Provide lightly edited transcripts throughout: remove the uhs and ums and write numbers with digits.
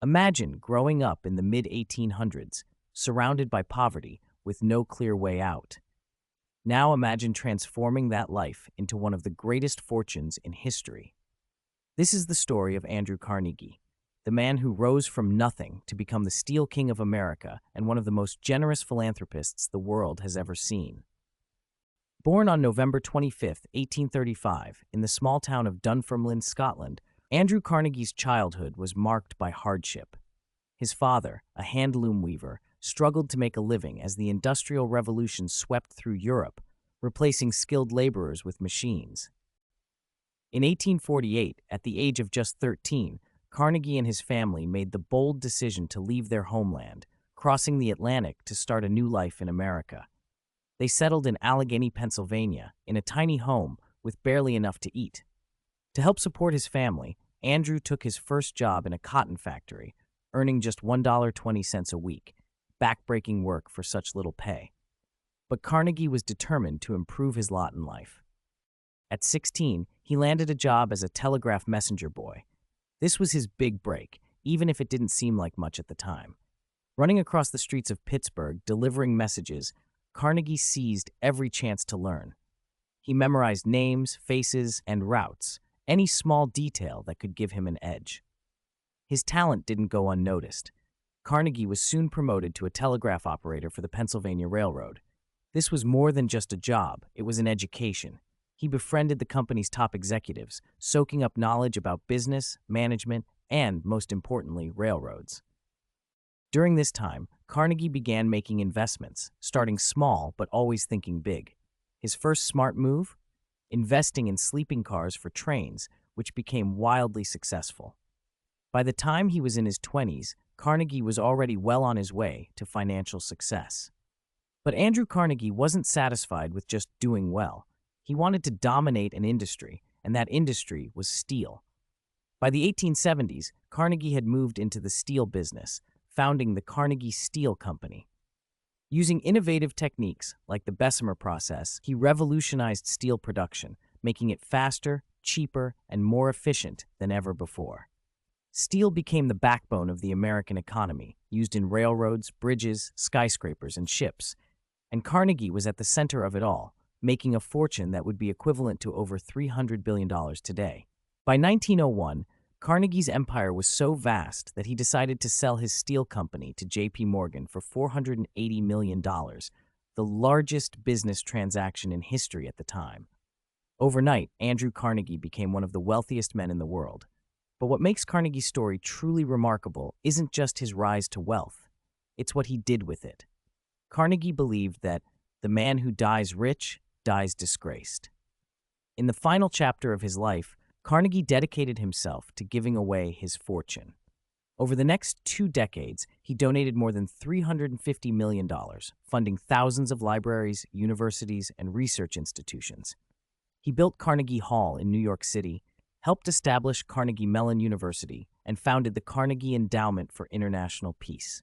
Imagine growing up in the mid-1800s, surrounded by poverty with no clear way out. Now imagine transforming that life into one of the greatest fortunes in history. This is the story of Andrew Carnegie, the man who rose from nothing to become the Steel King of America and one of the most generous philanthropists the world has ever seen. Born on November 25, 1835, in the small town of Dunfermline, Scotland, Andrew Carnegie's childhood was marked by hardship. His father, a hand-loom weaver, struggled to make a living as the Industrial Revolution swept through Europe, replacing skilled laborers with machines. In 1848, at the age of just 13, Carnegie and his family made the bold decision to leave their homeland, crossing the Atlantic to start a new life in America. They settled in Allegheny, Pennsylvania, in a tiny home with barely enough to eat. To help support his family, Andrew took his first job in a cotton factory, earning just $1.20 a week, backbreaking work for such little pay. But Carnegie was determined to improve his lot in life. At 16, he landed a job as a telegraph messenger boy. This was his big break, even if it didn't seem like much at the time. Running across the streets of Pittsburgh, delivering messages, Carnegie seized every chance to learn. He memorized names, faces, and routes, any small detail that could give him an edge. His talent didn't go unnoticed. Carnegie was soon promoted to a telegraph operator for the Pennsylvania Railroad. This was more than just a job, it was an education. He befriended the company's top executives, soaking up knowledge about business, management, and, most importantly, railroads. During this time, Carnegie began making investments, starting small but always thinking big. His first smart move? Investing in sleeping cars for trains, which became wildly successful. By the time he was in his 20s, Carnegie was already well on his way to financial success. But Andrew Carnegie wasn't satisfied with just doing well. He wanted to dominate an industry, and that industry was steel. By the 1870s, Carnegie had moved into the steel business, founding the Carnegie Steel Company. Using innovative techniques like the Bessemer process, he revolutionized steel production, making it faster, cheaper, and more efficient than ever before. Steel became the backbone of the American economy, used in railroads, bridges, skyscrapers, and ships. And Carnegie was at the center of it all, making a fortune that would be equivalent to over $300 billion today. By 1901, Carnegie's empire was so vast that he decided to sell his steel company to J.P. Morgan for $480 million, the largest business transaction in history at the time. Overnight, Andrew Carnegie became one of the wealthiest men in the world. But what makes Carnegie's story truly remarkable isn't just his rise to wealth. It's what he did with it. Carnegie believed that the man who dies rich dies disgraced. In the final chapter of his life, Carnegie dedicated himself to giving away his fortune. Over the next 2 decades, he donated more than $350 million, funding thousands of libraries, universities, and research institutions. He built Carnegie Hall in New York City, helped establish Carnegie Mellon University, and founded the Carnegie Endowment for International Peace.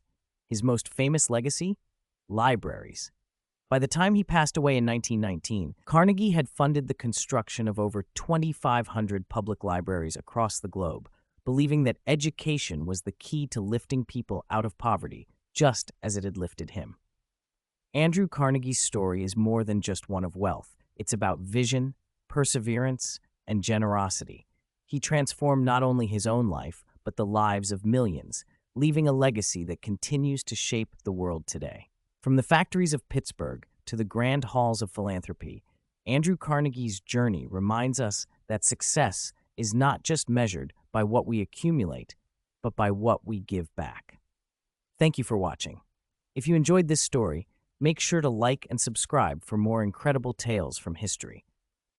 His most famous legacy? Libraries. By the time he passed away in 1919, Carnegie had funded the construction of over 2,500 public libraries across the globe, believing that education was the key to lifting people out of poverty, just as it had lifted him. Andrew Carnegie's story is more than just one of wealth. It's about vision, perseverance, and generosity. He transformed not only his own life, but the lives of millions, leaving a legacy that continues to shape the world today. From the factories of Pittsburgh to the grand halls of philanthropy, Andrew Carnegie's journey reminds us that success is not just measured by what we accumulate, but by what we give back. Thank you for watching. If you enjoyed this story, make sure to like and subscribe for more incredible tales from history.